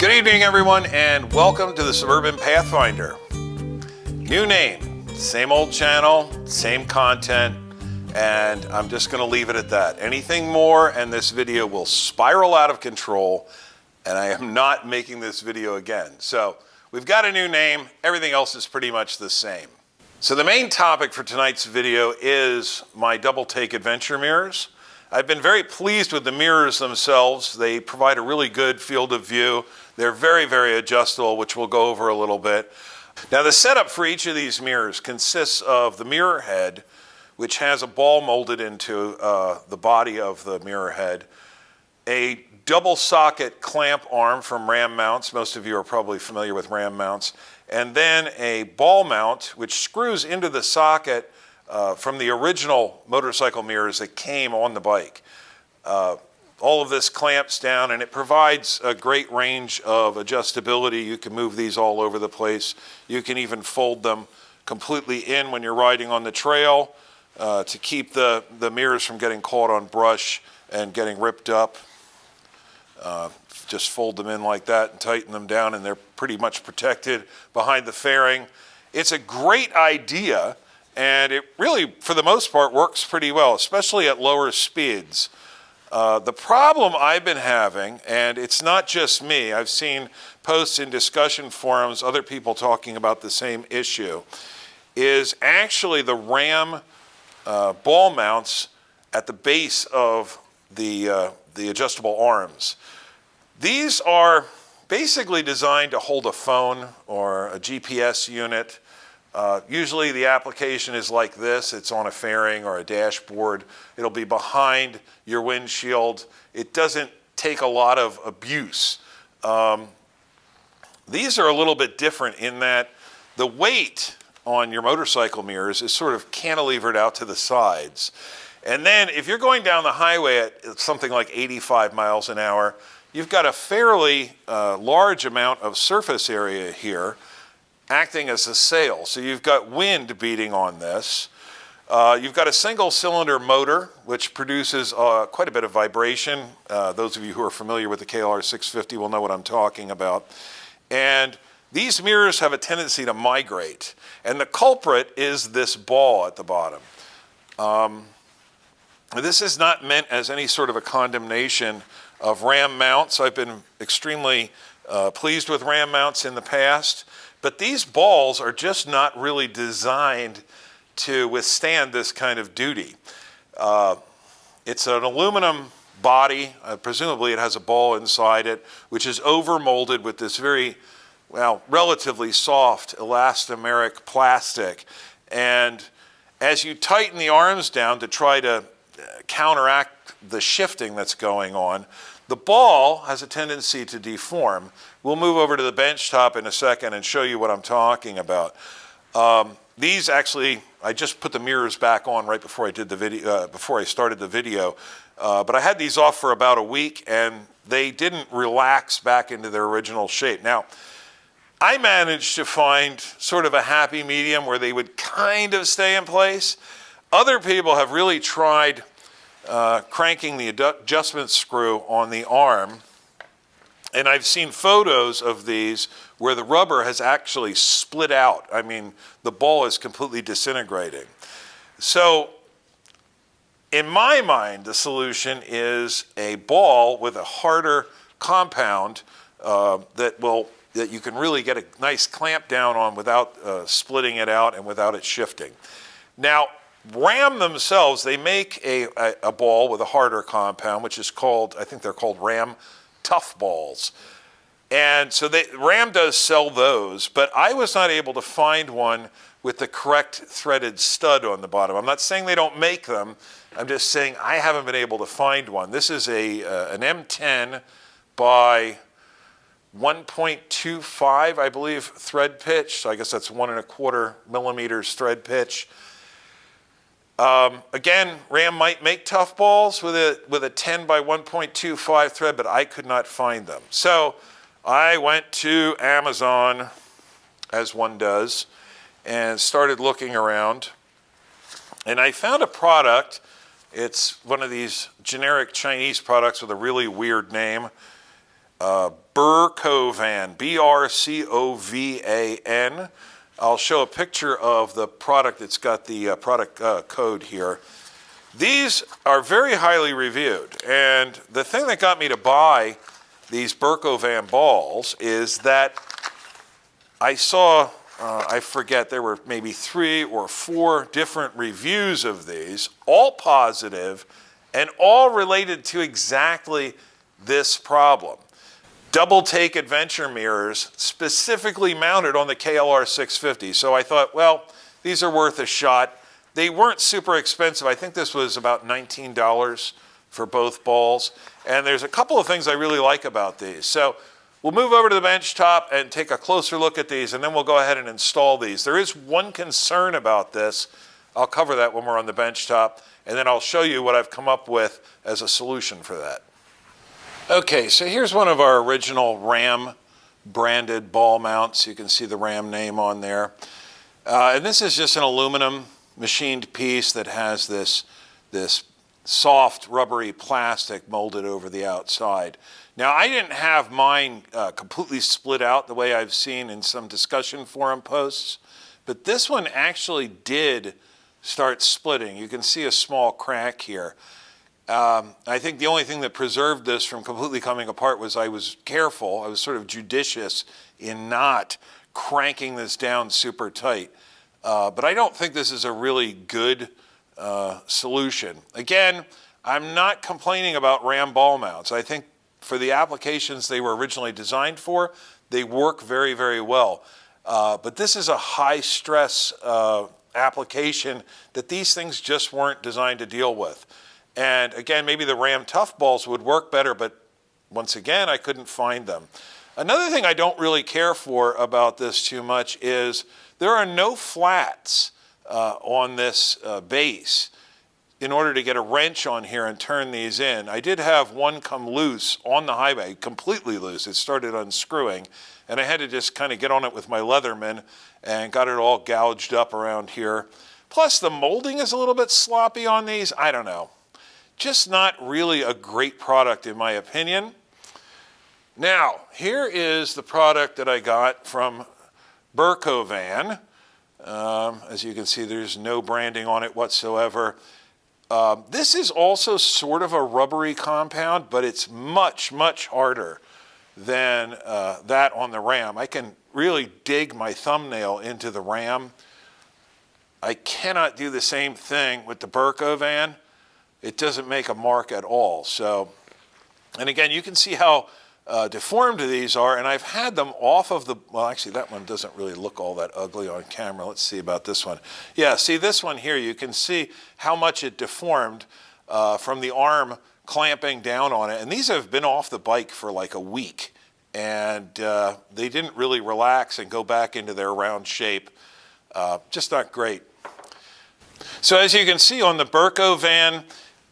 Good evening, everyone, and welcome to the Suburban Pathfinder. New name, same old channel, same content, and I'm just going to leave it at that. Anything more and this video will spiral out of control, and I am not making this video again. So we've got a new name, everything else is pretty much the same. So the main topic for tonight's video is my DoubleTake Adventure mirrors. I've been very pleased with the mirrors themselves. They provide a really good field of view. They're very, very adjustable, which we'll go over a little bit. Now, the setup for each of these mirrors consists of the mirror head, which has a ball molded into the body of the mirror head, a double socket clamp arm from ram mounts. Most of you are probably familiar with ram mounts. And then a ball mount, which screws into the socket from the original motorcycle mirrors that came on the bike. All of this clamps down and it provides a great range of adjustability. You can move these all over the place. You can even fold them completely in when you're riding on the trail to keep the mirrors from getting caught on brush and getting ripped up. Just fold them in like that and tighten them down, and they're pretty much protected behind the fairing. It's a great idea, and it really, for the most part, works pretty well, especially at lower speeds. The problem I've been having, and it's not just me, I've seen posts in discussion forums, other people talking about the same issue, is actually the ram ball mounts at the base of the adjustable arms. These are basically designed to hold a phone or a GPS unit. Usually the application is like this. It's on a fairing or a dashboard. It'll be behind your windshield. It doesn't take a lot of abuse. These are a little bit different in that the weight on your motorcycle mirrors is sort of cantilevered out to the sides. And then if you're going down the highway at something like 85 miles an hour, you've got a fairly large amount of surface area here acting as a sail. So you've got wind beating on this. You've got a single cylinder motor, which produces quite a bit of vibration. Those of you who are familiar with the KLR 650 will know what I'm talking about. And these mirrors have a tendency to migrate. And the culprit is this ball at the bottom. This is not meant as any sort of a condemnation of ram mounts. I've been extremely pleased with ram mounts in the past. But these balls are just not really designed to withstand this kind of duty. It's an aluminum body. Presumably it has a ball inside it, which is over-molded with this very, well, relatively soft elastomeric plastic. And as you tighten the arms down to try to counteract the shifting that's going on, the ball has a tendency to deform. We'll move over to the bench top in a second and show you what I'm talking about. These actually, I just put the mirrors back on right before I did the video, before I started the video. But I had these off for about a week and they didn't relax back into their original shape. Now, I managed to find sort of a happy medium where they would kind of stay in place. Other people have really tried cranking the adjustment screw on the arm, and I've seen photos of these where the rubber has actually split out. I mean, the ball is completely disintegrating. So in my mind, the solution is a ball with a harder compound that you can really get a nice clamp down on without splitting it out and without it shifting. Now, Ram themselves, they make a ball with a harder compound, which is called, I think they're called Ram Tough Balls. And so Ram does sell those, but I was not able to find one with the correct threaded stud on the bottom. I'm not saying they don't make them. I'm just saying I haven't been able to find one. This is an M10 by 1.25, I believe, thread pitch. So I guess that's 1.25 millimeters thread pitch. Again, Ram might make tough balls with a 10 by 1.25 thread, but I could not find them. So I went to Amazon, as one does, and started looking around. And I found a product. It's one of these generic Chinese products with a really weird name. Brcovan, Brcovan. I'll show a picture of the product. It's got the product code here. These are very highly reviewed, and the thing that got me to buy these Brcovan balls is that I saw, I forget, there were maybe 3 or 4 different reviews of these, all positive and all related to exactly this problem. DoubleTake Adventure mirrors specifically mounted on the KLR 650. So I thought, well, these are worth a shot. They weren't super expensive. I think this was about $19 for both balls. And there's a couple of things I really like about these. So we'll move over to the bench top and take a closer look at these, and then we'll go ahead and install these. There is one concern about this. I'll cover that when we're on the bench top, and then I'll show you what I've come up with as a solution for that. Okay, so here's one of our original Ram branded ball mounts. You can see the Ram name on there. And this is just an aluminum machined piece that has this soft rubbery plastic molded over the outside. Now, I didn't have mine completely split out the way I've seen in some discussion forum posts, but this one actually did start splitting. You can see a small crack here. I think the only thing that preserved this from completely coming apart was I was careful. I was sort of judicious in not cranking this down super tight. But I don't think this is a really good solution. Again, I'm not complaining about Ram ball mounts. I think for the applications they were originally designed for, they work very, very well. But this is a high stress application that these things just weren't designed to deal with. And again, maybe the Ram Tough balls would work better, but once again, I couldn't find them. Another thing I don't really care for about this too much is there are no flats on this base in order to get a wrench on here and turn these in. I did have one come loose on the highway, completely loose. It started unscrewing, and I had to just kind of get on it with my Leatherman and got it all gouged up around here. Plus, the molding is a little bit sloppy on these. I don't know. Just not really a great product in my opinion. Now, here is the product that I got from Brcovan. As you can see, there's no branding on it whatsoever. This is also sort of a rubbery compound, but it's much, much harder than that on the Ram. I can really dig my thumbnail into the Ram. I cannot do the same thing with the Brcovan. It doesn't make a mark at all. So, and again, you can see how deformed these are, and I've had them off of the, well, actually that one doesn't really look all that ugly on camera. Let's see about this one. Yeah, see this one here, you can see how much it deformed from the arm clamping down on it. And these have been off the bike for like a week, and they didn't really relax and go back into their round shape. Just not great. So as you can see on the Brcovan,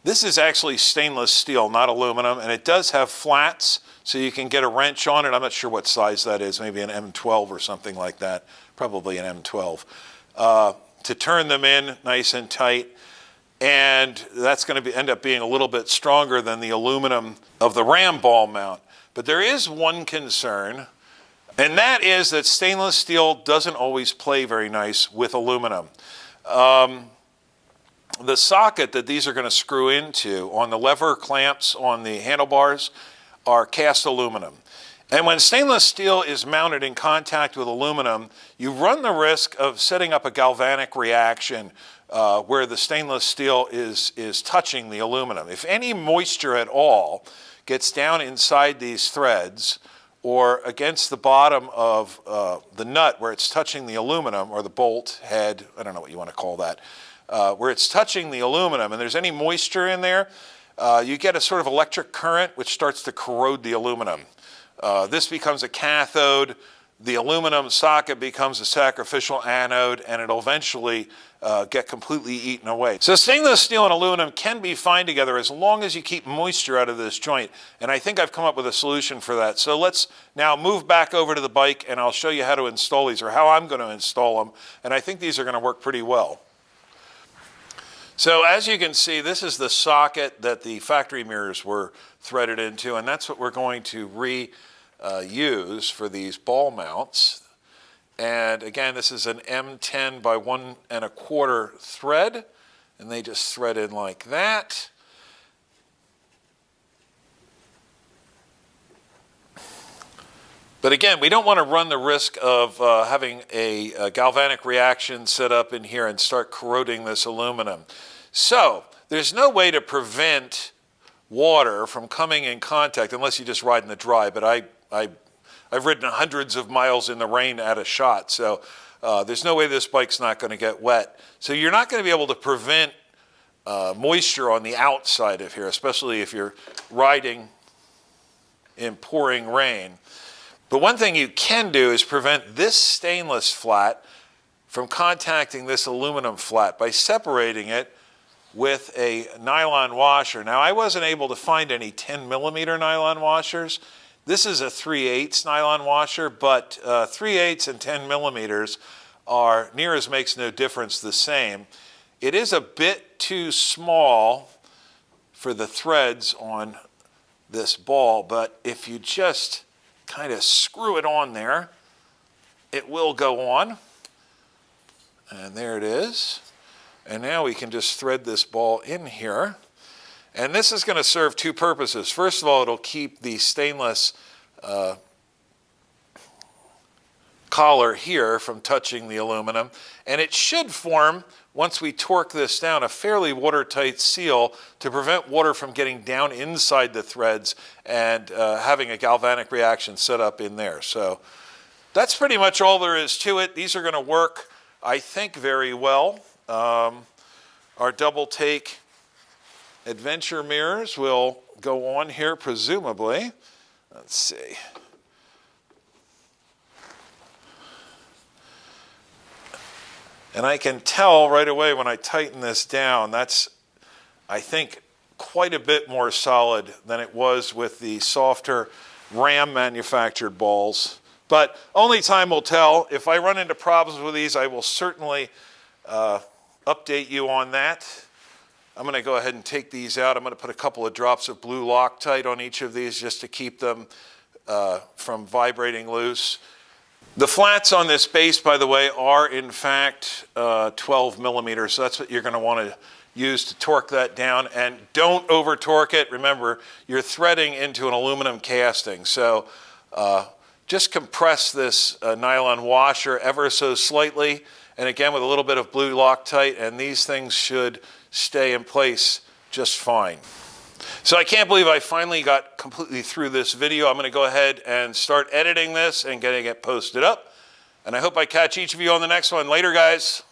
this is actually stainless steel, not aluminum, and it does have flats, so you can get a wrench on it. I'm not sure what size that is, maybe an M12 or something like that, probably an M12, to turn them in nice and tight. And that's going to end up being a little bit stronger than the aluminum of the Ram ball mount. But there is one concern, and that is that stainless steel doesn't always play very nice with aluminum. The socket that these are going to screw into on the lever clamps on the handlebars are cast aluminum. And when stainless steel is mounted in contact with aluminum, you run the risk of setting up a galvanic reaction where the stainless steel is touching the aluminum. If any moisture at all gets down inside these threads or against the bottom of the nut where it's touching the aluminum, or the bolt head, I don't know what you want to call that, where it's touching the aluminum and there's any moisture in there, you get a sort of electric current which starts to corrode the aluminum. This becomes a cathode, the aluminum socket becomes a sacrificial anode, and it'll eventually get completely eaten away. So stainless steel and aluminum can be fine together as long as you keep moisture out of this joint, and I think I've come up with a solution for that. So let's now move back over to the bike and I'll show you how to install these, or how I'm going to install them, and I think these are going to work pretty well. So as you can see, this is the socket that the factory mirrors were threaded into, and that's what we're going to use for these ball mounts. And again, this is an M10 by 1 1/4 thread, and they just thread in like that. But again, we don't want to run the risk of having a galvanic reaction set up in here and start corroding this aluminum. So there's no way to prevent water from coming in contact unless you just ride in the dry. But I've ridden hundreds of miles in the rain at a shot, so there's no way this bike's not going to get wet. So you're not going to be able to prevent moisture on the outside of here, especially if you're riding in pouring rain. But one thing you can do is prevent this stainless flat from contacting this aluminum flat by separating it with a nylon washer. Now, I wasn't able to find any 10 millimeter nylon washers. This is a 3/8 nylon washer, but 3/8 and 10 millimeters are near as makes no difference the same. It is a bit too small for the threads on this ball, but if you just kind of screw it on there, it will go on. And there it is. And now we can just thread this ball in here. And this is going to serve two purposes. First of all, it'll keep the stainless collar here from touching the aluminum. And it should form, once we torque this down, a fairly watertight seal to prevent water from getting down inside the threads and having a galvanic reaction set up in there. So that's pretty much all there is to it. These are going to work, I think, very well. Our DoubleTake Adventure mirrors will go on here, presumably. Let's see. And I can tell right away when I tighten this down, that's, I think, quite a bit more solid than it was with the softer Ram manufactured balls. But only time will tell. If I run into problems with these, I will certainly update you on that. I'm going to go ahead and take these out. I'm going to put a couple of drops of blue Loctite on each of these just to keep them from vibrating loose. The flats on this base, by the way, are in fact 12 millimeters. So that's what you're going to want to use to torque that down. And don't over torque it. Remember, you're threading into an aluminum casting. So just compress this nylon washer ever so slightly. And again, with a little bit of blue Loctite, and these things should stay in place just fine. So I can't believe I finally got completely through this video. I'm going to go ahead and start editing this and getting it posted up. And I hope I catch each of you on the next one. Later, guys.